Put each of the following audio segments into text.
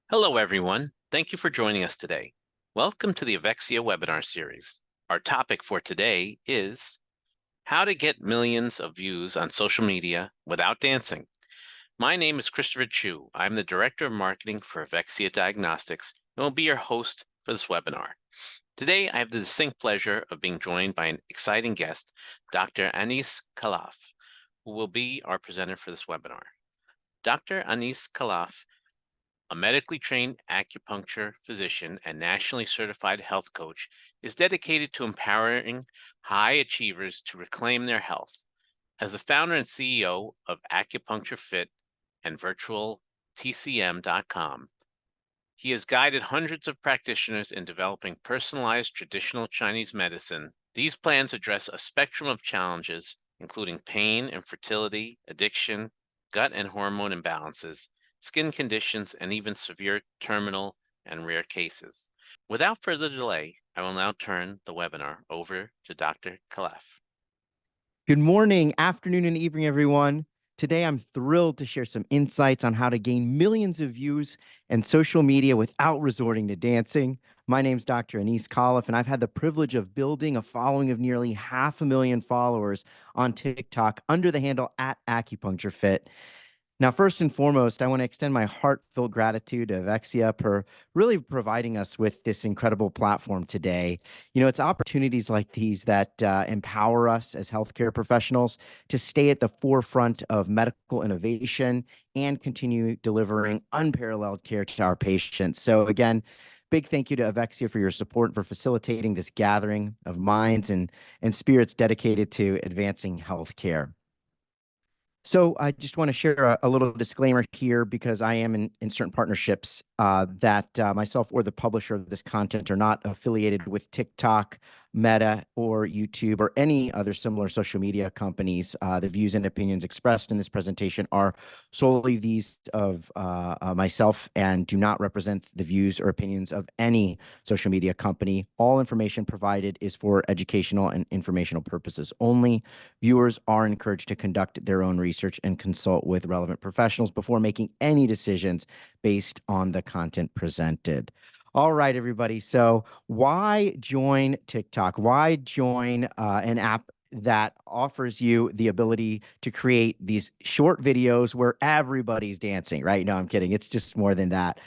Hello, everyone. Thank you for joining us today. Welcome to the Avexia webinar series. Our topic for today is how to get millions of views on social media without dancing. My name is Christopher Chu. I'm the Director of Marketing for Avexia Diagnostics and will be your host for this webinar. Today, I have the distinct pleasure of being joined by an exciting guest, Dr. Anis Khalaf, who will be our presenter for this webinar. Dr. Anis Khalaf, a medically trained acupuncture physician and nationally certified health coach, is dedicated to empowering high achievers to reclaim their health. As the founder and CEO of Acupuncture Fit and virtual TCM.com, he has guided hundreds of practitioners in developing personalized traditional Chinese medicine. These plans address a spectrum of challenges, including pain, infertility, addiction, gut and hormone imbalances, skin conditions, and even severe terminal and rare cases. Without further delay, I will now turn the webinar over to Dr. Khalaf. Good morning, afternoon, and evening, everyone. Today, I'm thrilled to share some insights on how to gain millions of views and social media without resorting to dancing. My name's Dr. Anis Khalaf, and I've had the privilege of building a following of nearly 500,000 followers on TikTok under the handle @AcupunctureFit. Now, first and foremost, I want to extend my heartfelt gratitude to Avexia for really providing us with this incredible platform today. It's opportunities like these that empower us as healthcare professionals to stay at the forefront of medical innovation and continue delivering unparalleled care to our patients. So again, big thank you to Avexia for your support and for facilitating this gathering of minds and spirits dedicated to advancing healthcare. So I just want to share a little disclaimer here because I am in certain partnerships that myself or the publisher of this content are not affiliated with TikTok, Meta, or YouTube, or any other similar social media companies. The views and opinions expressed in this presentation are solely these of myself and do not represent the views or opinions of any social media company. All information provided is for educational and informational purposes only. Viewers are encouraged to conduct their own research and consult with relevant professionals before making any decisions based on the content presented. All right, everybody. So why join TikTok? Why join an app that offers you the ability to create these short videos where everybody's dancing, right? No, I'm kidding. It's just more than that.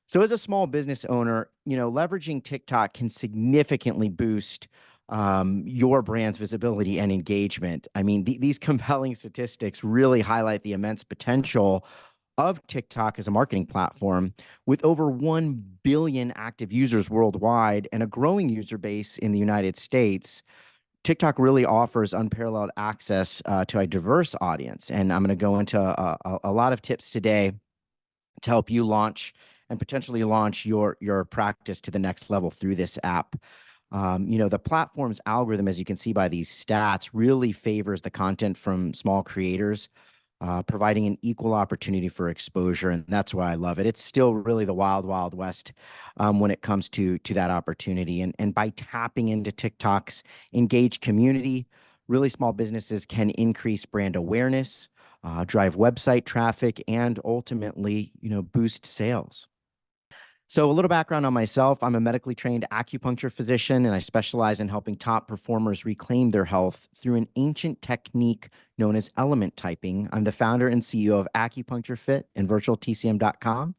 So as a small business owner, leveraging TikTok can significantly boost your brand's visibility and engagement. I mean, these compelling statistics really highlight the immense potential of TikTok as a marketing platform. With over 1 billion active users worldwide and a growing user base in the United States, TikTok really offers unparalleled access to a diverse audience. And I'm going to go into a lot of tips today to help you launch and potentially launch your practice to the next level through this app. The platform's algorithm, as you can see by these stats, really favors the content from small creators, providing an equal opportunity for exposure. And that's why I love it. It's still really the wild, wild west when it comes to that opportunity. And by tapping into TikTok's engaged community, really small businesses can increase brand awareness, drive website traffic, and ultimately, boost sales. So a little background on myself. I'm a medically trained acupuncture physician, and I specialize in helping top performers reclaim their health through an ancient technique known as element typing. I'm the founder and CEO of Acupuncture Fit and virtualtcm.com,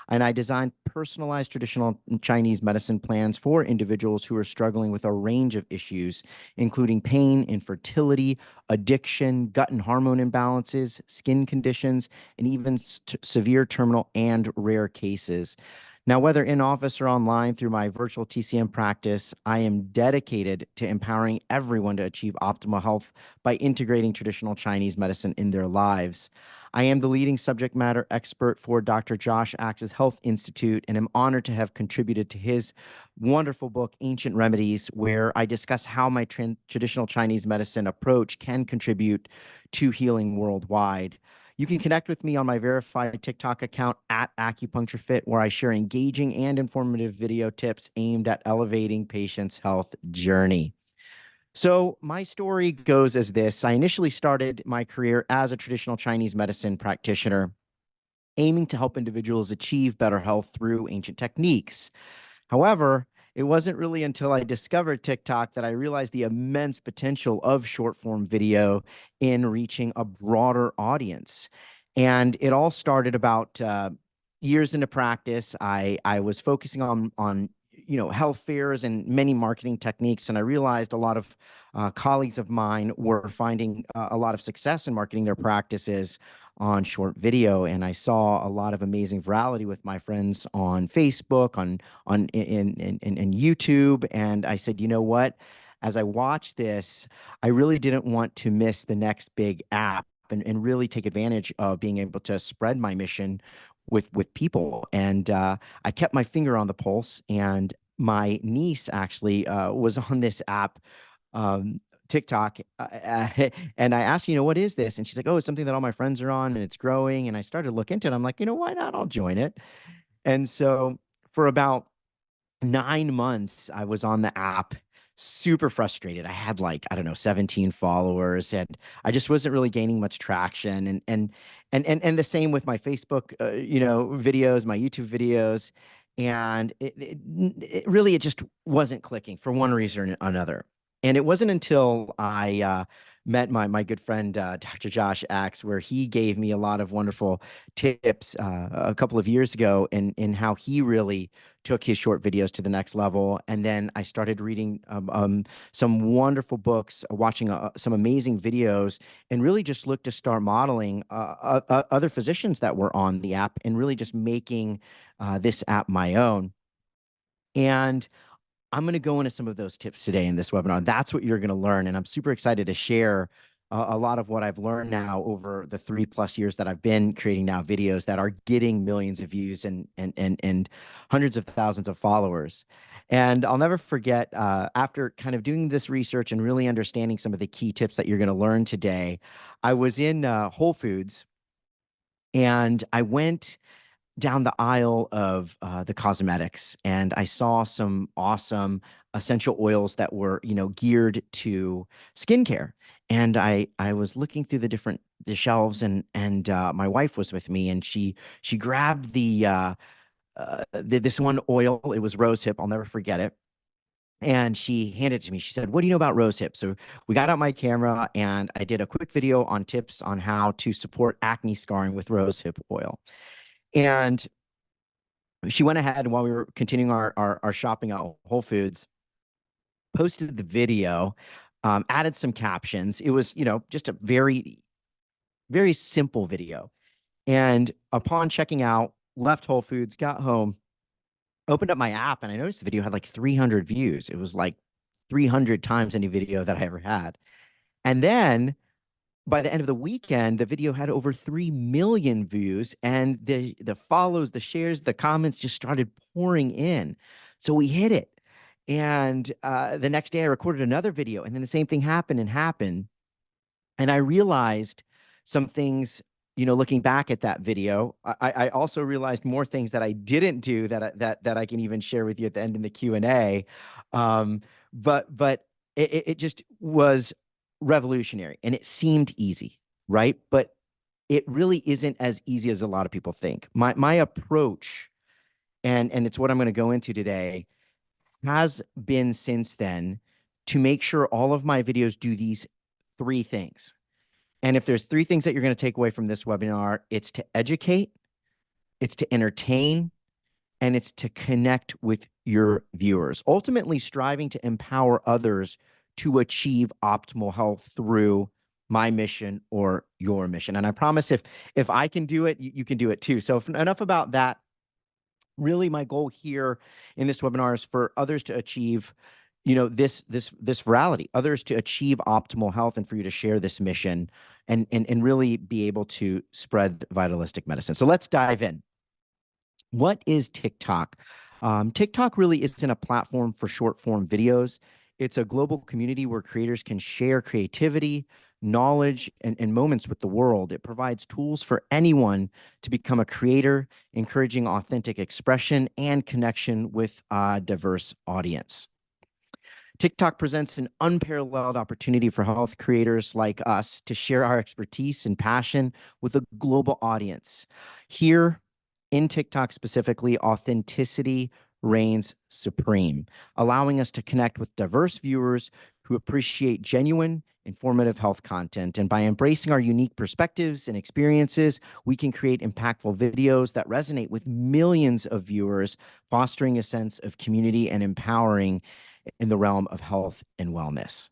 and I design personalized traditional Chinese medicine plans for individuals who are struggling with a range of issues, including pain, infertility, addiction, gut and hormone imbalances, skin conditions, and even severe terminal and rare cases. Now, whether in office or online through my virtual TCM practice, I am dedicated to empowering everyone to achieve optimal health by integrating traditional Chinese medicine in their lives. I am the leading subject matter expert for Dr. Josh Axe's Health Institute, and am honored to have contributed to his wonderful book, Ancient Remedies, where I discuss how my traditional Chinese medicine approach can contribute to healing worldwide. You can connect with me on my verified TikTok account @AcupunctureFit, where I share engaging and informative video tips aimed at elevating patients' health journey. So my story goes as this. I initially started my career as a traditional Chinese medicine practitioner aiming to help individuals achieve better health through ancient techniques. However, it wasn't really until I discovered TikTok that I realized the immense potential of short form video in reaching a broader audience. And it all started about years into practice. I was focusing on health fairs and many marketing techniques, and I realized a lot of colleagues of mine were finding a lot of success in marketing their practices on short video, and I saw a lot of amazing virality with my friends on Facebook, on in YouTube, and I said, you know what? As I watched this, I really didn't want to miss the next big app and really take advantage of being able to spread my mission with people. And I kept my finger on the pulse, and my niece actually was on this app. TikTok, and I asked, what is this? And she's like, oh, it's something that all my friends are on and it's growing. And I started to look into it. I'm like, why not? I'll join it. And so for about 9 months, I was on the app, super frustrated. I had like, I don't know, 17 followers, and I just wasn't really gaining much traction. And the same with my Facebook, videos, my YouTube videos. And it really, it just wasn't clicking for one reason or another. And it wasn't until I met my good friend Dr. Josh Axe, where he gave me a lot of wonderful tips a couple of years ago in how he really took his short videos to the next level. And then I started reading some wonderful books, watching some amazing videos, and really just looked to start modeling other physicians that were on the app and really just making this app my own. And I'm going to go into some of those tips today in this webinar. That's what you're going to learn. And I'm super excited to share a lot of what I've learned now over the 3+ years that I've been creating now videos that are getting millions of views and hundreds of thousands of followers. And I'll never forget, after kind of doing this research and really understanding some of the key tips that you're going to learn today, I was in Whole Foods, and I went down the aisle of the cosmetics, and I saw some awesome essential oils that were, geared to skincare. And I was looking through the shelves, and my wife was with me, and she grabbed this one oil. It was rosehip. I'll never forget it. And she handed it to me. She said, "What do you know about rosehip?" So we got out my camera, and I did a quick video on tips on how to support acne scarring with rosehip oil. And she went ahead, and while we were continuing our shopping at Whole Foods, posted the video, added some captions. It was, just a very, very simple video. And upon checking out, left Whole Foods, got home, opened up my app, and I noticed the video had like 300 views. It was like 300 times any video that I ever had. And then by the end of the weekend, the video had over 3 million views, and the follows, the shares, the comments just started pouring in. So we hit it. And the next day I recorded another video, and then the same thing happened. And I realized some things, looking back at that video. I also realized more things that I didn't do that I can even share with you at the end in the Q&A. But it just was revolutionary, and it seemed easy, right? But it really isn't as easy as a lot of people think. My approach, and it's what I'm going to go into today, has been since then to make sure all of my videos do these 3 things. And if there's 3 things that you're going to take away from this webinar, it's to educate, it's to entertain, and it's to connect with your viewers, ultimately striving to empower others to achieve optimal health through my mission or your mission. And I promise if I can do it, you can do it too. So enough about that. Really, my goal here in this webinar is for others to achieve, this virality, others to achieve optimal health, and for you to share this mission and really be able to spread vitalistic medicine. So let's dive in. What is TikTok? TikTok really isn't a platform for short form videos. It's a global community where creators can share creativity, knowledge, and moments with the world. It provides tools for anyone to become a creator, encouraging authentic expression and connection with a diverse audience. TikTok presents an unparalleled opportunity for health creators like us to share our expertise and passion with a global audience. Here in TikTok specifically, authenticity reigns supreme, allowing us to connect with diverse viewers who appreciate genuine, informative health content. And by embracing our unique perspectives and experiences, we can create impactful videos that resonate with millions of viewers, fostering a sense of community and empowering in the realm of health and wellness.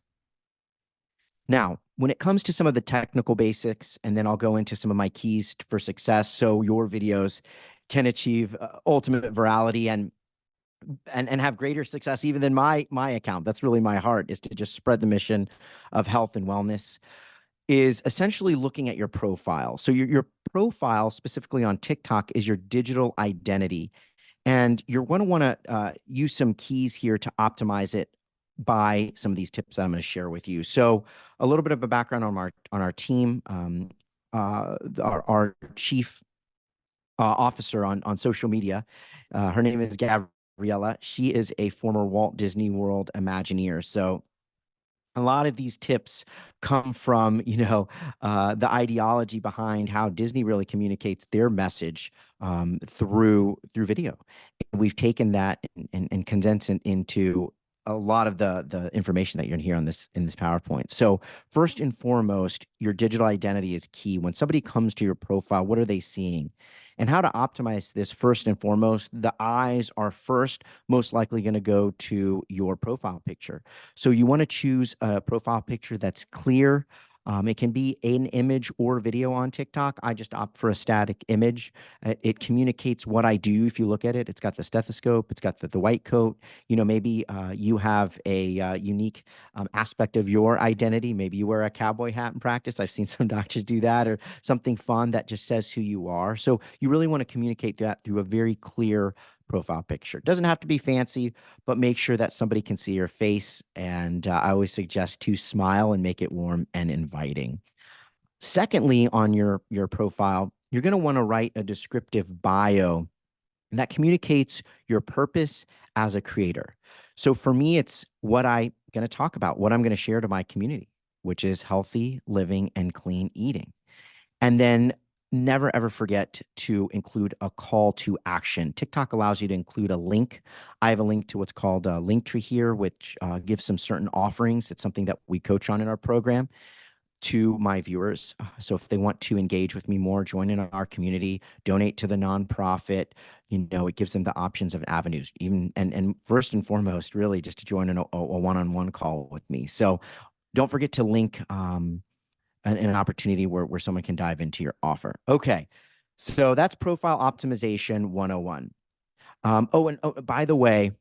Now, when it comes to some of the technical basics, and then I'll go into some of my keys for success so your videos can achieve ultimate virality and have greater success even than my account. That's really my heart, is to just spread the mission of health and wellness, is essentially looking at your profile. So your profile specifically on TikTok is your digital identity. And you're going to want to use some keys here to optimize it by some of these tips that I'm going to share with you. So a little bit of a background on our team. Our chief officer on social media, her name is Gabriella. She is a former Walt Disney World Imagineer. So a lot of these tips come from, the ideology behind how Disney really communicates their message through video. And we've taken that and condensed it into a lot of the information that you're going to hear on in this PowerPoint. So first and foremost, your digital identity is key. When somebody comes to your profile, what are they seeing? And how to optimize this, first and foremost, the eyes are first most likely going to go to your profile picture. So you want to choose a profile picture that's clear. It can be an image or video on TikTok. I just opt for a static image. It communicates what I do. If you look at it, it's got the stethoscope, it's got the white coat. Maybe you have a unique aspect of your identity. Maybe you wear a cowboy hat in practice. I've seen some doctors do that, or something fun that just says who you are. So you really want to communicate that through a very clear profile picture. It doesn't have to be fancy, but make sure that somebody can see your face. And I always suggest to smile and make it warm and inviting. Secondly, on your profile, you're going to want to write a descriptive bio that communicates your purpose as a creator. So for me, it's what I'm going to talk about, what I'm going to share to my community, which is healthy living and clean eating. And then never ever forget to include a call to action. TikTok allows you to include a link. I have a link to what's called a Linktree here, which gives some certain offerings. It's something that we coach on in our program to my viewers. So if they want to engage with me more, join in our community, donate to the nonprofit, it gives them the options of avenues, even and first and foremost, really just to join in a one-on-one call with me. So don't forget to link an opportunity where someone can dive into your offer. Okay, so that's profile optimization 101. By the way,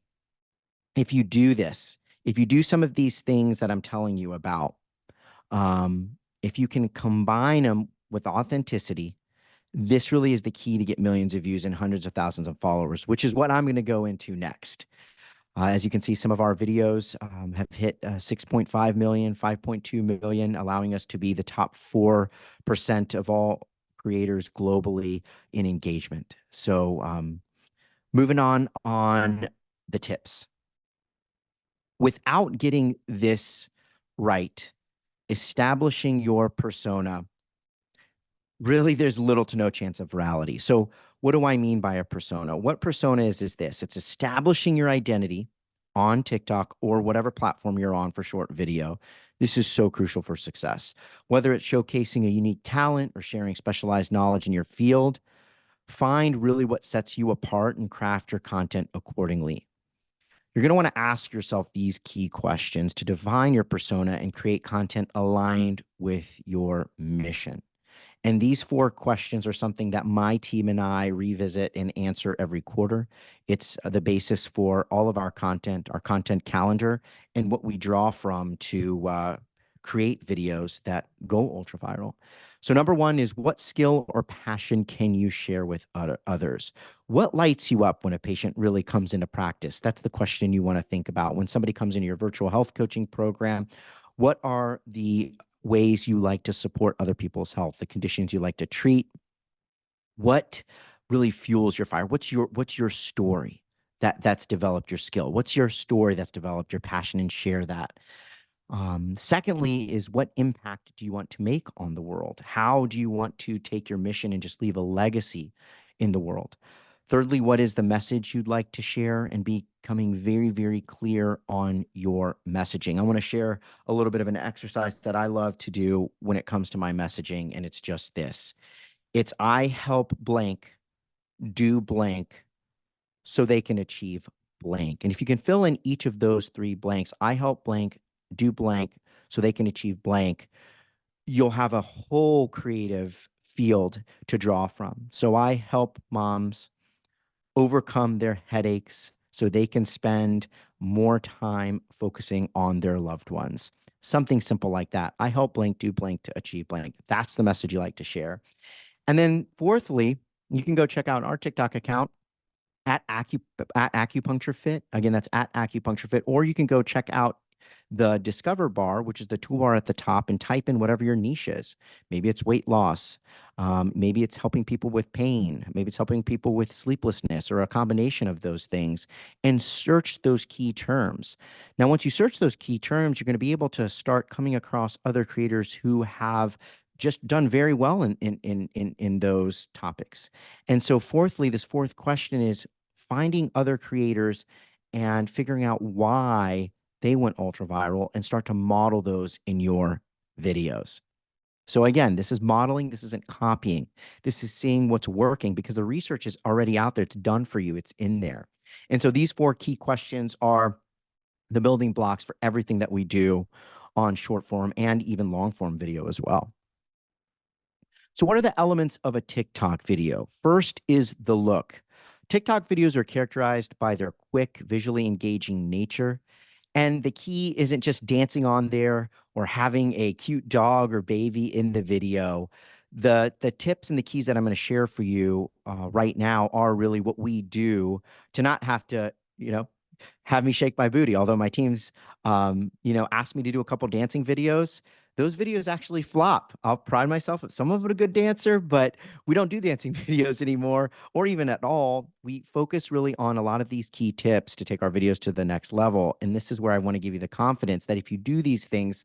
if you do this, if you do some of these things that I'm telling you about, if you can combine them with authenticity, this really is the key to get millions of views and hundreds of thousands of followers, which is what I'm going to go into next. As you can see, some of our videos have hit 6.5 million, 5.2 million, allowing us to be the top 4% of all creators globally in engagement. So moving on the tips. Without getting this right, establishing your persona, really there's little to no chance of virality. So what do I mean by a persona? What persona is this? It's establishing your identity on TikTok or whatever platform you're on for short video. This is so crucial for success. Whether it's showcasing a unique talent or sharing specialized knowledge in your field, find really what sets you apart and craft your content accordingly. You're going to want to ask yourself these key questions to define your persona and create content aligned with your mission. And these 4 questions are something that my team and I revisit and answer every quarter. It's the basis for all of our content calendar, and what we draw from to create videos that go ultra viral. So number 1 is, what skill or passion can you share with others? What lights you up when a patient really comes into practice? That's the question you want to think about. When somebody comes into your virtual health coaching program, what are the ways you like to support other people's health, the conditions you like to treat? What really fuels your fire? What's your story? that's developed your skill? What's your story that's developed your passion, and share that. Secondly, is what impact do you want to make on the world? How do you want to take your mission and just leave a legacy in the world? Thirdly, what is the message you'd like to share, and becoming very, very clear on your messaging. I want to share a little bit of an exercise that I love to do when it comes to my messaging, and it's just this. It's I help blank do blank so they can achieve blank. And if you can fill in each of those three blanks, I help blank do blank so they can achieve blank, you'll have a whole creative field to draw from. So I help moms overcome their headaches so they can spend more time focusing on their loved ones. Something simple like that. I help blank do blank to achieve blank. That's the message you like to share. And then fourthly, you can go check out our TikTok account at Acupuncture Fit. Again, that's at Acupuncture Fit. Or you can go check out the Discover bar, which is the toolbar at the top, and type in whatever your niche is. Maybe it's weight loss. Maybe it's helping people with pain. Maybe it's helping people with sleeplessness, or a combination of those things, and search those key terms. Now, once you search those key terms, you're going to be able to start coming across other creators who have just done very well in those topics. And so fourthly, this fourth question is finding other creators and figuring out why they went ultra viral, and start to model those in your videos. So again, this is modeling. This isn't copying. This is seeing what's working, because the research is already out there. It's done for you. It's in there. And so these four key questions are the building blocks for everything that we do on short form and even long form video as well. So what are the elements of a TikTok video? First is the look. TikTok videos are characterized by their quick, visually engaging nature. And the key isn't just dancing on there or having a cute dog or baby in the video. The tips and the keys that I'm going to share for you right now are really what we do to not have to, have me shake my booty. Although my teams, asked me to do a couple dancing videos. Those videos actually flop. I'll pride myself at some of it a good dancer, but we don't do dancing videos anymore, or even at all. We focus really on a lot of these key tips to take our videos to the next level. And this is where I want to give you the confidence that if you do these things,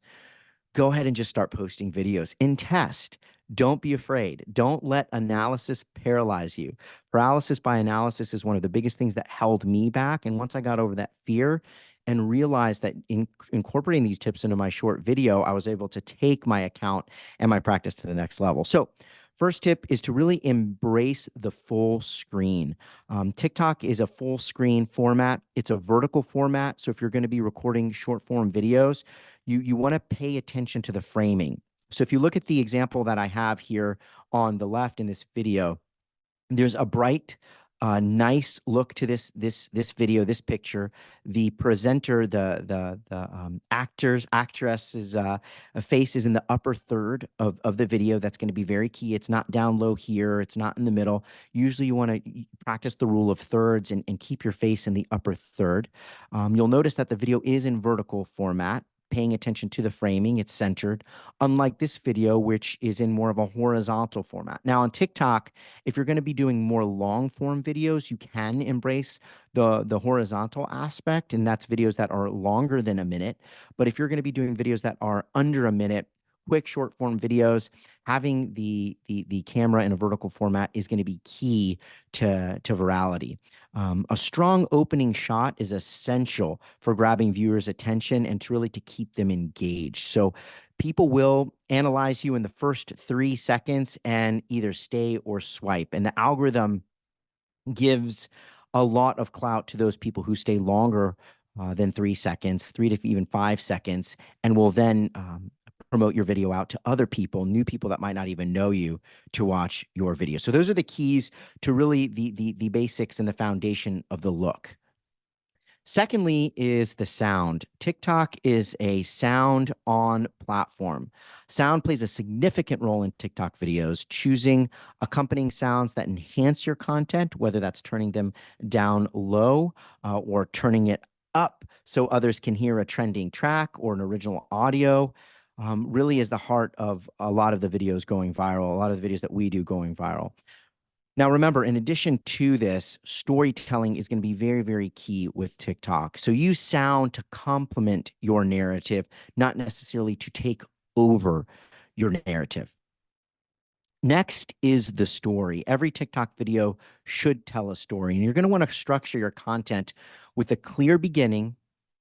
go ahead and just start posting videos and test. Don't be afraid. Don't let analysis paralyze you. Paralysis by analysis is one of the biggest things that held me back. And once I got over that fear and realized that incorporating these tips into my short video, I was able to take my account and my practice to the next level. So first tip is to really embrace the full screen. TikTok is a full screen format. It's a vertical format. So if you're going to be recording short form videos, you want to pay attention to the framing. So if you look at the example that I have here on the left in this video, there's a bright, nice look to this video, this picture. The presenter, the actress's face is in the upper third of the video. That's going to be very key. It's not down low here. It's not in the middle. Usually you want to practice the rule of thirds and keep your face in the upper third. You'll notice that the video is in vertical format, paying attention to the framing. It's centered, unlike this video, which is in more of a horizontal format. Now on TikTok, if you're going to be doing more long form videos, you can embrace the horizontal aspect, and that's videos that are longer than a minute. But if you're going to be doing videos that are under a minute, quick short form videos, having the camera in a vertical format is going to be key to virality. A strong opening shot is essential for grabbing viewers' attention and to keep them engaged. So people will analyze you in the first 3 seconds and either stay or swipe. And the algorithm gives a lot of clout to those people who stay longer than 3 seconds, 3 to even 5 seconds, and will then promote your video out to other people, new people that might not even know you, to watch your video. So those are the keys to really the basics and the foundation of the look. Secondly is the sound. TikTok is a sound on platform. Sound plays a significant role in TikTok videos. Choosing accompanying sounds that enhance your content, whether that's turning them down low or turning it up so others can hear a trending track or an original audio, really is the heart of a lot of the videos going viral, a lot of the videos that we do going viral. Now, remember, in addition to this, storytelling is going to be very, very key with TikTok. So use sound to complement your narrative, not necessarily to take over your narrative. Next is the story. Every TikTok video should tell a story, and you're going to want to structure your content with a clear beginning,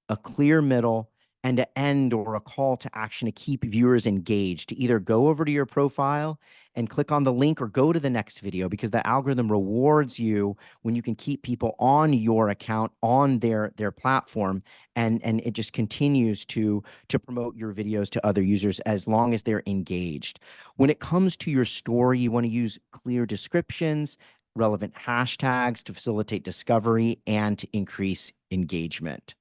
a clear middle, and an end or a call to action to keep viewers engaged, to either go over to your profile and click on the link or go to the next video, because the algorithm rewards you when you can keep people on your account, on their platform, and it just continues to promote your videos to other users as long as they're engaged. When it comes to your story, you want to use clear descriptions, relevant hashtags to facilitate discovery and to increase engagement.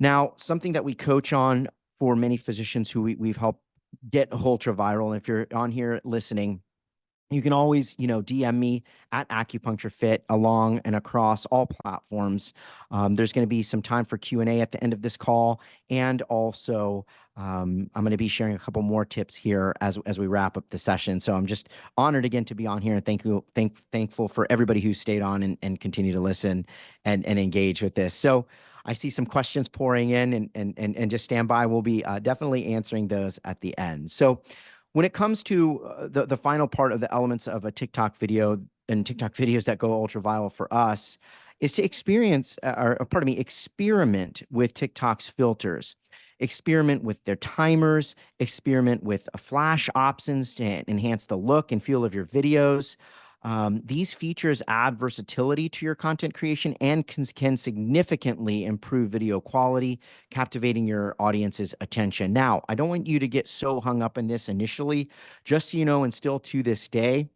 Now, something that we coach on for many physicians who we've helped get ultra viral, and if you're on here listening, you can always, DM me at Acupuncture Fit along and across all platforms. There's going to be some time for Q&A at the end of this call, and also I'm going to be sharing a couple more tips here as we wrap up the session. So I'm just honored again to be on here, and thankful for everybody who stayed on and continue to listen and engage with this. So I see some questions pouring in, and just stand by. We'll be definitely answering those at the end. So when it comes to the final part of the elements of a TikTok video and TikTok videos that go ultra viral for us is to experiment with TikTok's filters, experiment with their timers, experiment with flash options to enhance the look and feel of your videos. These features add versatility to your content creation and can significantly improve video quality, captivating your audience's attention. Now, I don't want you to get so hung up in this initially, just so you know, and still to this day,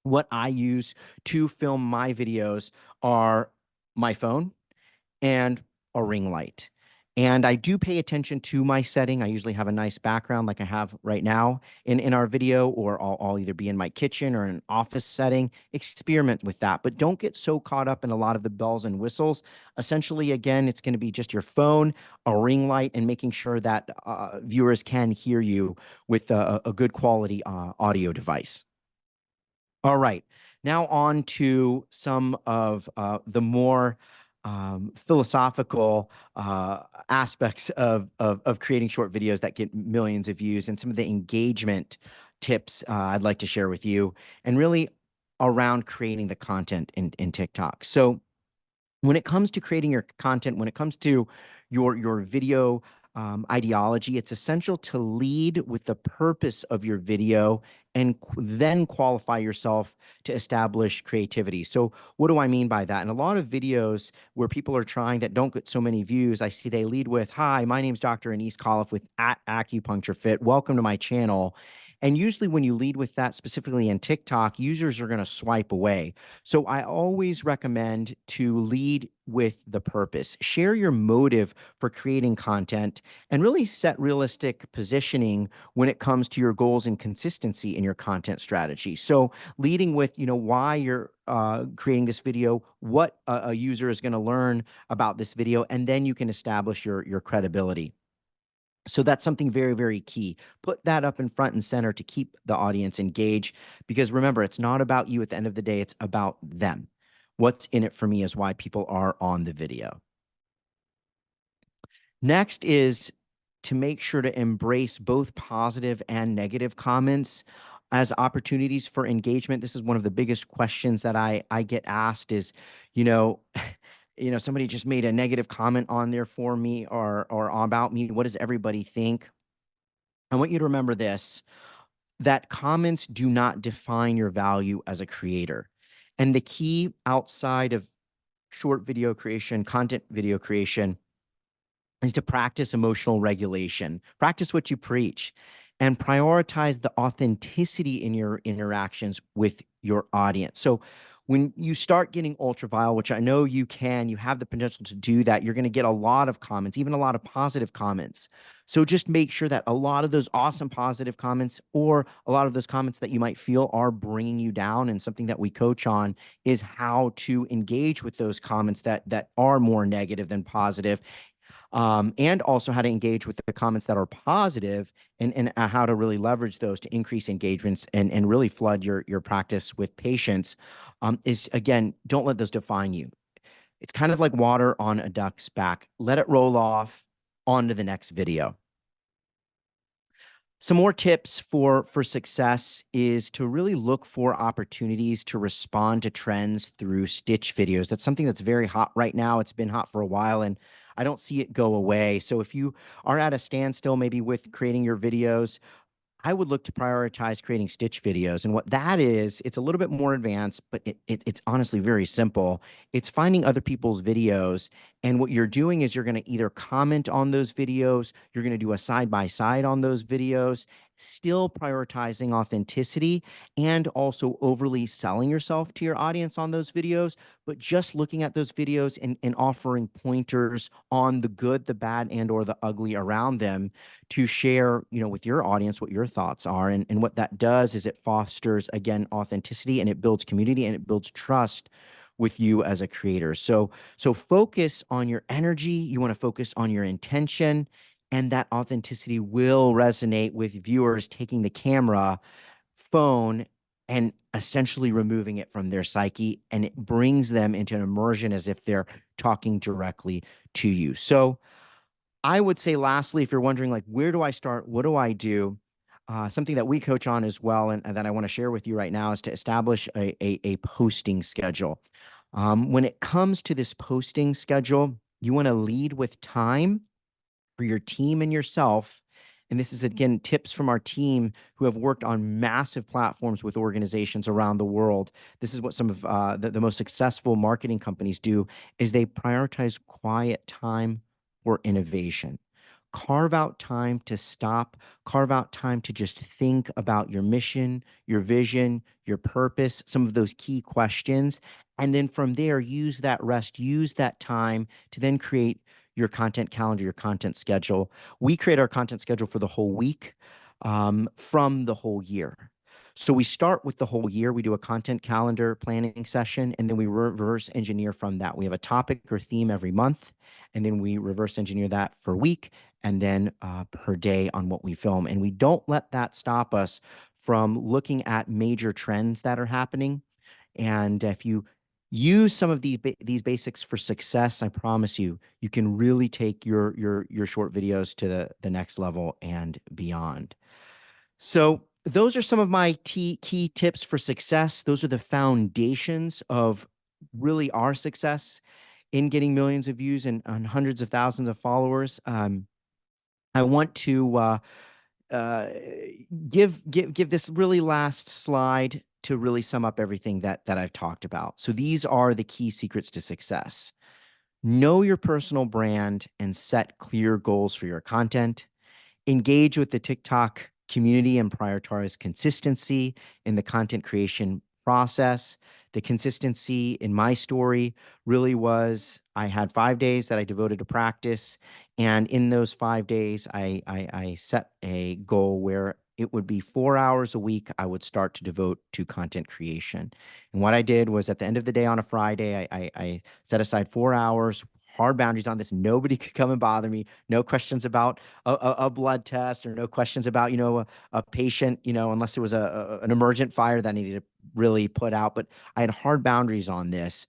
what I use to film my videos are my phone and a ring light. And I do pay attention to my setting. I usually have a nice background like I have right now in our video, or I'll either be in my kitchen or in an office setting. Experiment with that, but don't get so caught up in a lot of the bells and whistles. Essentially, again, it's going to be just your phone, a ring light, and making sure that viewers can hear you with a good quality audio device. All right, now on to some of the more philosophical aspects of creating short videos that get millions of views, and some of the engagement tips I'd like to share with you, and really around creating the content in TikTok. So when it comes to creating your content, when it comes to your video ideology, it's essential to lead with the purpose of your video and then qualify yourself to establish creativity. So what do I mean by that? In a lot of videos where people are trying that don't get so many views, I see they lead with, "Hi, my name's Dr. Anise Khalif with at Acupuncture Fit. Welcome to my channel." And usually when you lead with that, specifically in TikTok, users are going to swipe away. So I always recommend to lead with the purpose. Share your motive for creating content, and really set realistic positioning when it comes to your goals and consistency in your content strategy. So leading with, why you're creating this video, what a user is going to learn about this video, and then you can establish your credibility. So that's something very, very key. Put that up in front and center to keep the audience engaged, because remember, it's not about you at the end of the day, it's about them. What's in it for me is why people are on the video. Next is to make sure to embrace both positive and negative comments as opportunities for engagement. This is one of the biggest questions that I get asked is, somebody just made a negative comment on there for me or about me. What does everybody think? I want you to remember this, that comments do not define your value as a creator. And the key outside of short video creation, content video creation, is to practice emotional regulation. Practice what you preach, and prioritize the authenticity in your interactions with your audience. So when you start getting ultra viral, which I know you have the potential to do that, you're going to get a lot of comments, even a lot of positive comments. So just make sure that a lot of those awesome positive comments, or a lot of those comments that you might feel are bringing you down, and something that we coach on is how to engage with those comments that are more negative than positive. and also how to engage with the comments that are positive, and how to really leverage those to increase engagements and really flood your practice with patients. Is again, don't let those define you. It's kind of like water on a duck's back. Let it roll off onto the next video. Some more tips for success is to really look for opportunities to respond to trends through stitch videos. That's something that's very hot right now. It's been hot for a while, and I don't see it go away. So if you are at a standstill, maybe with creating your videos, I would look to prioritize creating stitch videos. And what that is, it's a little bit more advanced, but it's honestly very simple. It's finding other people's videos. And what you're doing is you're going to either comment on those videos, you're going to do a side by side on those videos, still prioritizing authenticity and also overly selling yourself to your audience on those videos, but just looking at those videos and offering pointers on the good, the bad, and or the ugly around them to share, with your audience what your thoughts are. And what that does is it fosters, again, authenticity, and it builds community, and it builds trust with you as a creator. So focus on your energy. You want to focus on your intention, and that authenticity will resonate with viewers taking the camera, phone, and essentially removing it from their psyche, and it brings them into an immersion as if they're talking directly to you. So I would say, lastly, if you're wondering, like, where do I start? What do I do? Something that we coach on as well, and that I want to share with you right now, is to establish a posting schedule. When it comes to this posting schedule, you want to lead with time for your team and yourself. And this is, again, tips from our team who have worked on massive platforms with organizations around the world. This is what some of the most successful marketing companies do, is they prioritize quiet time for innovation. Carve out time to stop, carve out time to just think about your mission, your vision, your purpose, some of those key questions. And then from there, use that rest, use that time to then create your content calendar, your content schedule. We create our content schedule for the whole week, from the whole year. So we start with the whole year. We do a content calendar planning session, and then we reverse engineer from that. We have a topic or theme every month, and then we reverse engineer that for a week, and then per day on what we film. And we don't let that stop us from looking at major trends that are happening. And if you use some of these basics for success, I promise you, you can really take your short videos to the next level and beyond. So those are some of my key tips for success. Those are the foundations of really our success in getting millions of views and hundreds of thousands of followers. I want to uh, give this really last slide to really sum up everything that I've talked about. So these are the key secrets to success. Know your personal brand and set clear goals for your content. Engage with the TikTok community and prioritize consistency in the content creation process. The consistency in my story really was, I had 5 days that I devoted to practice. And in those 5 days, I set a goal where it would be 4 hours a week I would start to devote to content creation. And what I did was, at the end of the day on a Friday, I set aside 4 hours, hard boundaries on this. Nobody could come and bother me. No questions about a blood test, or no questions about, a patient, unless it was an emergent fire that I needed to really put out. But I had hard boundaries on this.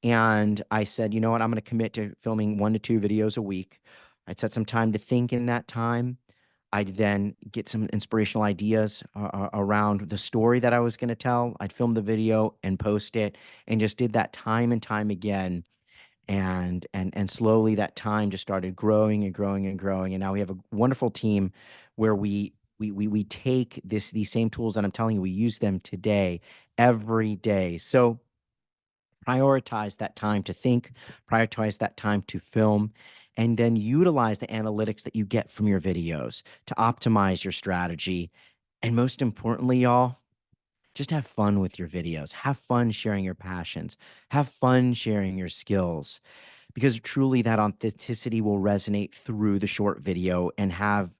And I said, you know what, I'm going to commit to filming 1 to 2 videos a week. I'd set some time to think in that time. I'd then get some inspirational ideas around the story that I was going to tell. I'd film the video and post it, and just did that time and time again. And slowly that time just started growing and growing and growing. And now we have a wonderful team where we take these same tools that I'm telling you, we use them today, every day. So prioritize that time to think, prioritize that time to film, and then utilize the analytics that you get from your videos to optimize your strategy. And most importantly, y'all, just have fun with your videos. Have fun sharing your passions. Have fun sharing your skills, because truly that authenticity will resonate through the short video and have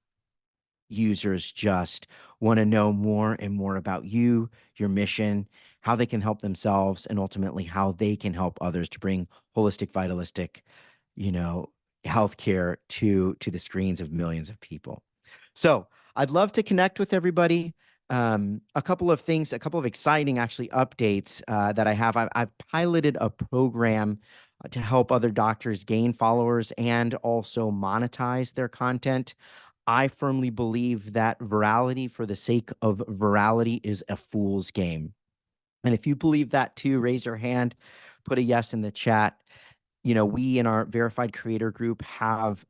users just want to know more and more about you, your mission, how they can help themselves, and ultimately how they can help others to bring holistic, vitalistic, you know, healthcare to the screens of millions of people. So I'd love to connect with everybody. A couple of things, a couple of exciting actually updates that I have. I've piloted a program to help other doctors gain followers and also monetize their content. I firmly believe that virality for the sake of virality is a fool's game. And if you believe that too, raise your hand, put a yes in the chat. We in our verified creator group have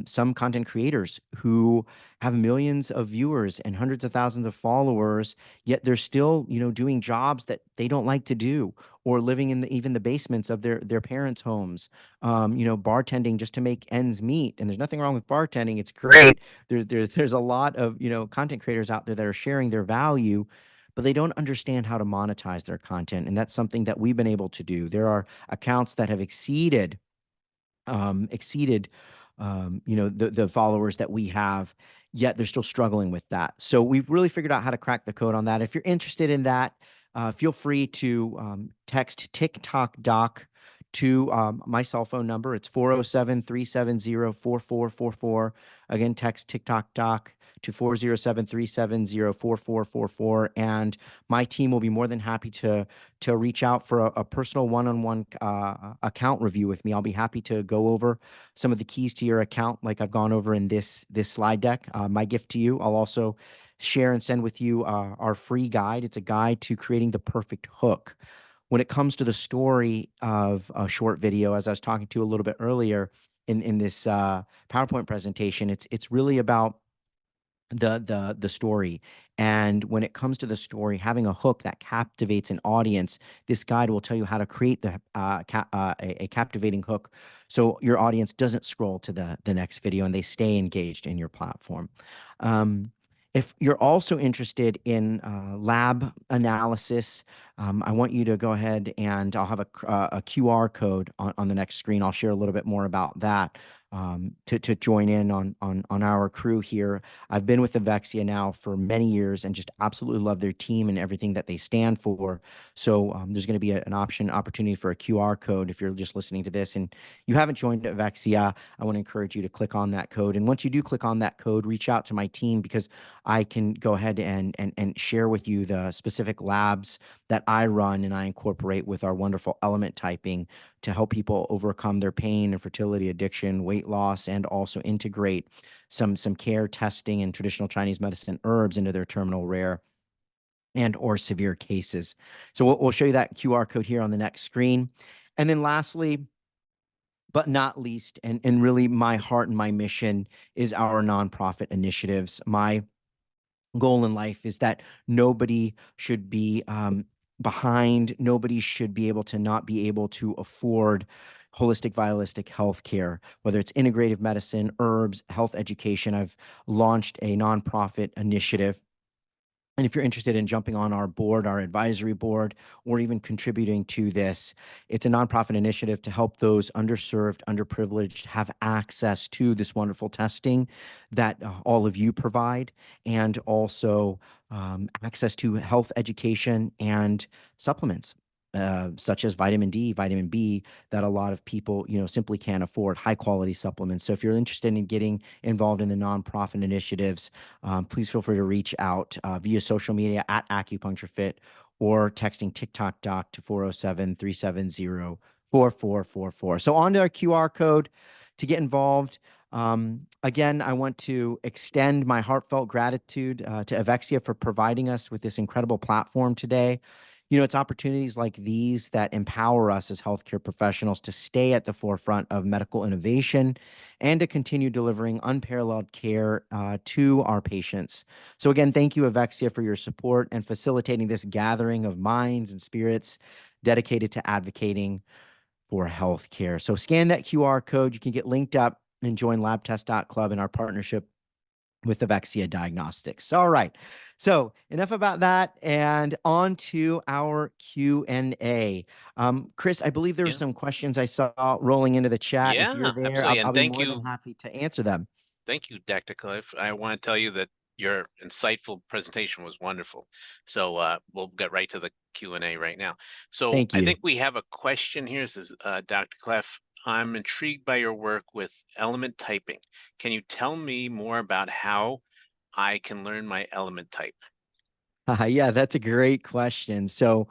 some content creators who have millions of viewers and hundreds of thousands of followers, yet they're still, doing jobs that they don't like to do, or living in even the basements of their parents' homes, bartending just to make ends meet. And there's nothing wrong with bartending; it's great. There's a lot of content creators out there that are sharing their value, but they don't understand how to monetize their content, and that's something that we've been able to do. There are accounts that have exceeded the followers that we have, yet they're still struggling with that. So we've really figured out how to crack the code on that. If you're interested in that, feel free to text TikTok Doc to my cell phone number. It's 407-370-4444. Again, text TikTok Doc to 407-370-4444. And my team will be more than happy to reach out for a personal one-on-one account review with me. I'll be happy to go over some of the keys to your account, like I've gone over in this slide deck. My gift to you, I'll also share and send with you our free guide. It's a guide to creating the perfect hook. When it comes to the story of a short video, as I was talking to a little bit earlier in this PowerPoint presentation, it's really about the story. And when it comes to the story, having a hook that captivates an audience, this guide will tell you how to create a captivating hook so your audience doesn't scroll to the next video and they stay engaged in your platform. If you're also interested in lab analysis, I want you to go ahead, and I'll have a QR code on the next screen. I'll share a little bit more about that to join in on our crew here. I've been with Avexia now for many years and just absolutely love their team and everything that they stand for. So there's going to be an opportunity for a QR code. If you're just listening to this and you haven't joined Avexia, I want to encourage you to click on that code. And once you do click on that code, reach out to my team, because I can go ahead and share with you the specific labs that I run and I incorporate with our wonderful element typing to help people overcome their pain, infertility, addiction, weight loss, and also integrate some care testing and traditional Chinese medicine herbs into their terminal rare and or severe cases. So we'll show you that QR code here on the next screen. And then lastly, but not least, and really my heart and my mission, is our nonprofit initiatives. My goal in life is that nobody should be behind. Nobody should be able to not be able to afford holistic, vialistic healthcare, whether it's integrative medicine, herbs, health education. I've launched a nonprofit initiative. And if you're interested in jumping on our board, our advisory board, or even contributing to this, it's a nonprofit initiative to help those underserved, underprivileged have access to this wonderful testing that all of you provide, and also access to health education and supplements. Such as vitamin D, vitamin B, that a lot of people, simply can't afford, high quality supplements. So if you're interested in getting involved in the nonprofit initiatives, please feel free to reach out via social media at AcupunctureFit, or texting TikTok Doc to 407-370-4444. So on to our QR code to get involved. Again, I want to extend my heartfelt gratitude to Avexia for providing us with this incredible platform today. It's opportunities like these that empower us as healthcare professionals to stay at the forefront of medical innovation and to continue delivering unparalleled care to our patients. So again, thank you, Avexia, for your support and facilitating this gathering of minds and spirits dedicated to advocating for healthcare. So scan that QR code. You can get linked up and join labtest.club in our partnership with Avexia Diagnostics. All right. So enough about that, and on to our Q&A. Chris, I believe there were Yeah. some questions I saw rolling into the chat. If you're Yeah, there, absolutely. I'll And be more than happy to answer them. thank you, Dr. Cliff. I want to tell you that your insightful presentation was wonderful. So we'll get right to the Q&A right now. So Thank I you. think we have a question here. This is Dr. Clef. I'm intrigued by your work with element typing. Can you tell me more about how I can learn my element type? Yeah, that's a great question. So,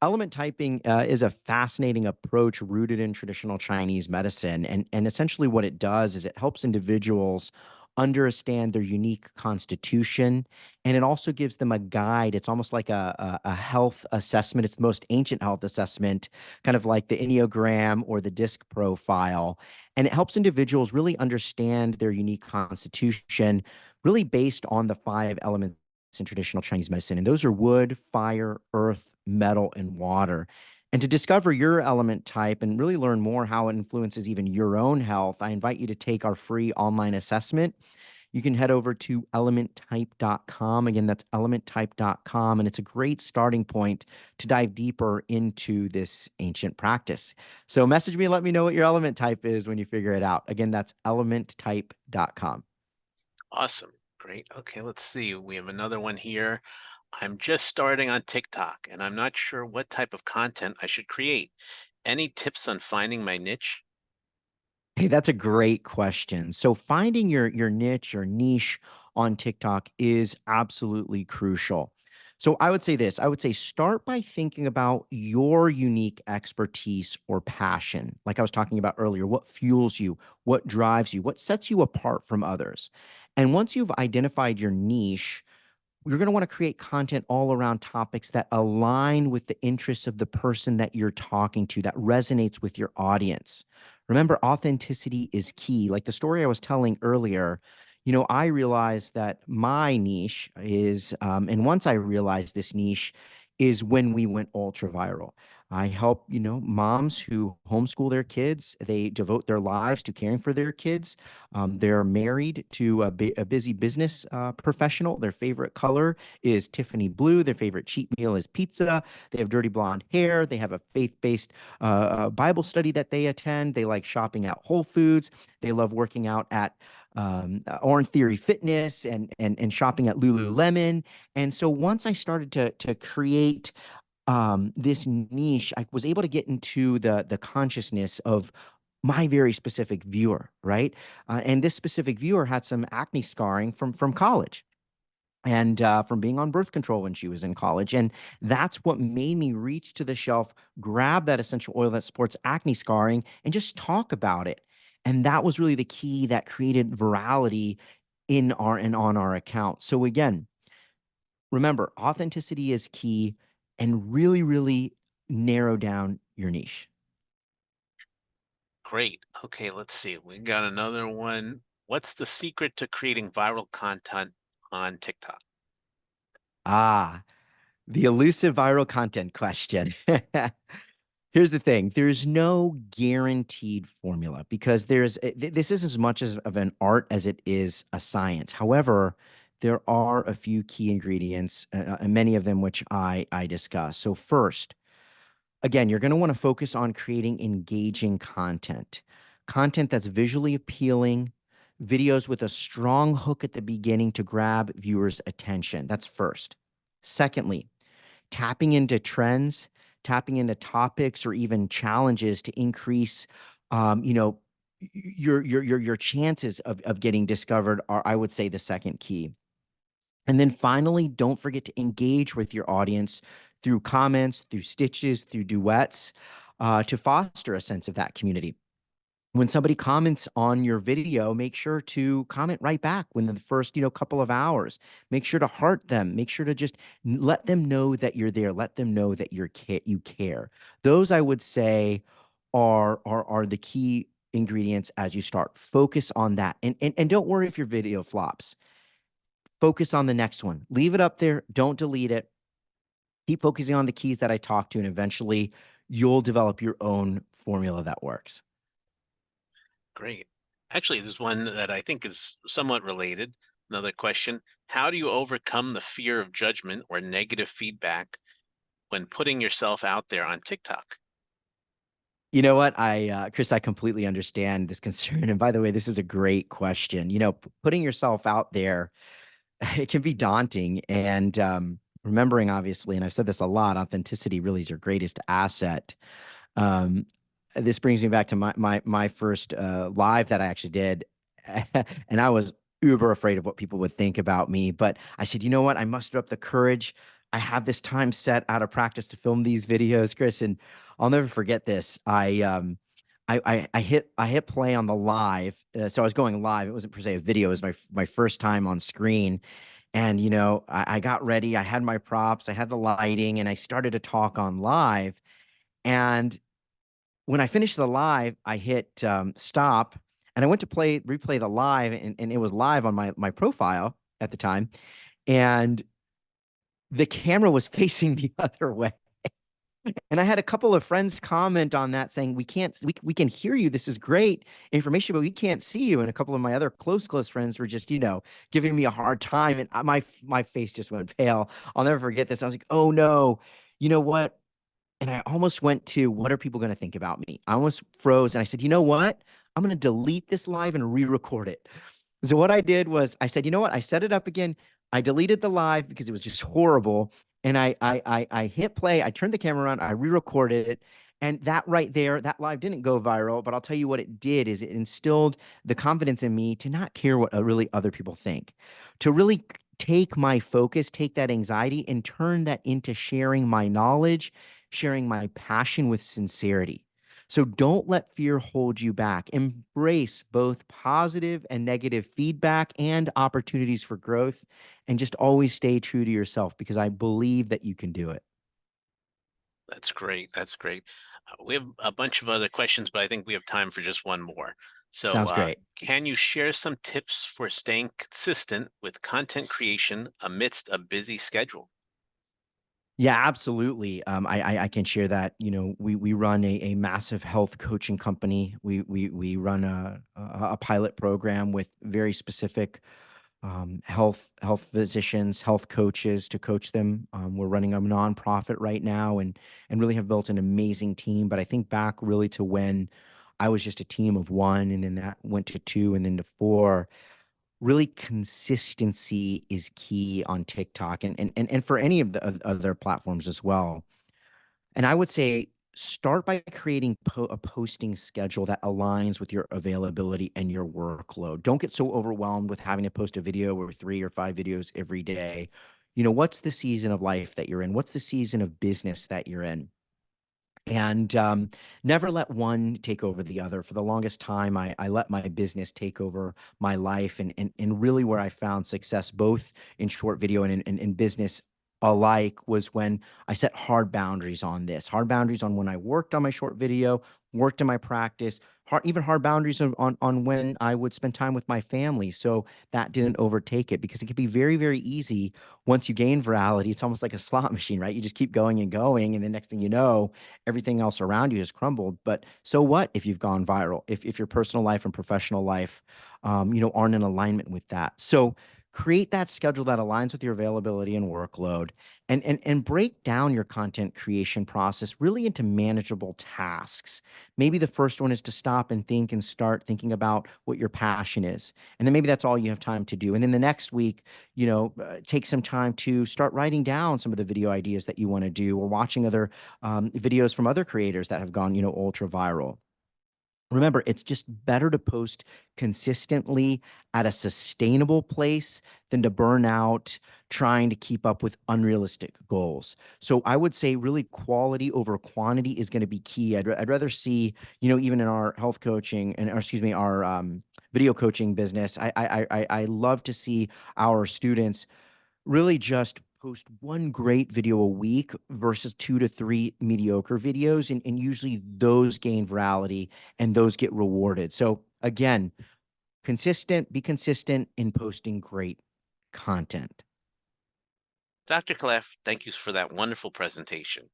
element typing is a fascinating approach rooted in traditional Chinese medicine. And essentially, what it does is it helps individuals understand their unique constitution. And it also gives them a guide. It's almost like a health assessment. It's the most ancient health assessment, kind of like the Enneagram or the DISC profile. And it helps individuals really understand their unique constitution, really based on the five elements in traditional Chinese medicine. And those are wood, fire, earth, metal, and water. And to discover your element type and really learn more how it influences even your own health, I invite you to take our free online assessment. You can head over to elementtype.com. Again, that's elementtype.com. And it's a great starting point to dive deeper into this ancient practice. So message me, let me know what your element type is when you figure it out. Again, that's elementtype.com. Awesome. Great. Okay, let's see. We have another one here. I'm just starting on TikTok and I'm not sure what type of content I should create. Any tips on finding my niche? Hey, that's a great question. So finding your niche or niche on TikTok is absolutely crucial. So I would say this, I would say start by thinking about your unique expertise or passion. Like I was talking about earlier, what fuels you, what drives you, what sets you apart from others. And once you've identified your niche, you're going to want to create content all around topics that align with the interests of the person that you're talking to, that resonates with your audience. Remember, authenticity is key. Like the story I was telling earlier, I realized that my niche is, and once I realized this niche is when we went ultra viral. I help, moms who homeschool their kids. They devote their lives to caring for their kids. They're married to a busy business professional. Their favorite color is Tiffany blue. Their favorite cheat meal is pizza. They have dirty blonde hair. They have a faith-based Bible study that they attend. They like shopping at Whole Foods. They love working out at Orange Theory Fitness and shopping at Lululemon. And so once I started to create this niche, I was able to get into the consciousness of my very specific viewer, right? And this specific viewer had some acne scarring from college and from being on birth control when she was in college. And that's what made me reach to the shelf, grab that essential oil that supports acne scarring, and just talk about it. And that was really the key that created virality in our and on our account. So again, remember, authenticity is key and really, really narrow down your niche. Great. Okay, let's see. We got another one. What's the secret to creating viral content on TikTok? Ah, the elusive viral content question. Here's the thing. There's no guaranteed formula because this is as much as of an art as it is a science. However, there are a few key ingredients, and many of them which I discuss. So first, again, you're going to want to focus on creating engaging content, content that's visually appealing, videos with a strong hook at the beginning to grab viewers' attention. That's first. Secondly, tapping into trends, tapping into topics or even challenges to increase, your chances of getting discovered are, I would say, the second key. And then finally, don't forget to engage with your audience through comments, through stitches, through duets, to foster a sense of that community. When somebody comments on your video, make sure to comment right back within the first, couple of hours. Make sure to heart them. Make sure to just let them know that you're there. Let them know that you care. Those I would say are the key ingredients as you start. Focus on that, and don't worry if your video flops. Focus on the next one. Leave it up there. Don't delete it. Keep focusing on the keys that I talked to, and eventually you'll develop your own formula that works. Great. Actually, there's one that I think is somewhat related. Another question. How do you overcome the fear of judgment or negative feedback when putting yourself out there on TikTok? You know what? Chris, I completely understand this concern. And by the way, this is a great question. Putting yourself out there, it can be daunting. And remembering, obviously, and I've said this a lot, authenticity really is your greatest asset. Um, this brings me back to my first live that I actually did, and I was uber afraid of what people would think about me. But I said, you know what? I mustered up the courage. I have this time set out of practice to film these videos, Chris, and I'll never forget this. I hit play on the live, so I was going live. It wasn't per se a video; it was my first time on screen. And I got ready. I had my props. I had the lighting, and I started to talk on live. And when I finished the live, I hit stop, and I went to replay the live, and it was live on my profile at the time, and the camera was facing the other way. And I had a couple of friends comment on that saying, we can hear you. This is great information, but we can't see you. And a couple of my other close friends were just, giving me a hard time. And my face just went pale. I'll never forget this. I was like, oh no, you know what? And I almost went to, what are people going to think about me? I almost froze. And I said, you know what? I'm going to delete this live and re-record it. So what I did was I said, you know what? I set it up again. I deleted the live because it was just horrible. And I hit play. I turned the camera on. I re-recorded it. And that right there, that live didn't go viral. But I'll tell you what it did is it instilled the confidence in me to not care what really other people think, to really take my focus, take that anxiety, and turn that into sharing my knowledge, sharing my passion with sincerity. So don't let fear hold you back. Embrace both positive and negative feedback and opportunities for growth, and just always stay true to yourself because I believe that you can do it. That's great. That's great. We have a bunch of other questions, but I think we have time for just one more. So, Sounds great. can you share some tips for staying consistent with content creation amidst a busy schedule? Yeah, absolutely. I can share that. We run a massive health coaching company. We run a pilot program with very specific health physicians, health coaches to coach them. We're running a nonprofit right now, and really have built an amazing team. But I think back really to when I was just a team of one, and then that went to two, and then to four. Really, consistency is key on TikTok, and for any of the other platforms as well. And I would say start by creating a posting schedule that aligns with your availability and your workload. Don't get so overwhelmed with having to post a video or 3 or 5 videos every day. What's the season of life that you're in? What's the season of business that you're in? And never let one take over the other. For the longest time, I let my business take over my life, and really where I found success, both in short video and in business alike, was when I set hard boundaries on this. Hard boundaries on when I worked on my short video, worked in my practice, even hard boundaries on when I would spend time with my family. So that didn't overtake it, because it could be very, very easy once you gain virality. It's almost like a slot machine, right? You just keep going and going, and the next thing you know, everything else around you has crumbled. But so what if you've gone viral? If your personal life and professional life, aren't in alignment with that. So create that schedule that aligns with your availability and workload, and break down your content creation process really into manageable tasks. Maybe the first one is to stop and think and start thinking about what your passion is. And then maybe that's all you have time to do. And then the next week, take some time to start writing down some of the video ideas that you want to do, or watching other videos from other creators that have gone, ultra viral. Remember, it's just better to post consistently at a sustainable place than to burn out trying to keep up with unrealistic goals. So I would say really quality over quantity is going to be key. I'd rather see, even in our health coaching or excuse me, our video coaching business, I love to see our students really just post one great video a week versus 2 to 3 mediocre videos. And usually those gain virality and those get rewarded. So again, be consistent in posting great content. Dr. Clef, thank you for that wonderful presentation.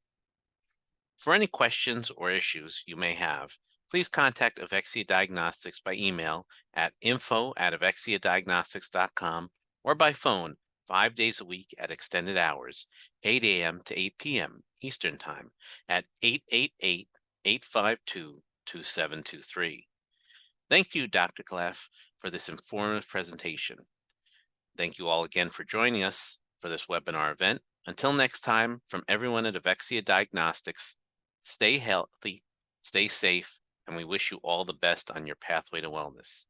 For any questions or issues you may have, please contact Avexia Diagnostics by email at info@avexiadiagnostics.com, or by phone 5 days a week at extended hours, 8 a.m. to 8 p.m. Eastern Time at 888-852-2723. Thank you, Dr. Clef, for this informative presentation. Thank you all again for joining us for this webinar event. Until next time, from everyone at Avexia Diagnostics, stay healthy, Stay safe, and we wish you all the best on your pathway to wellness.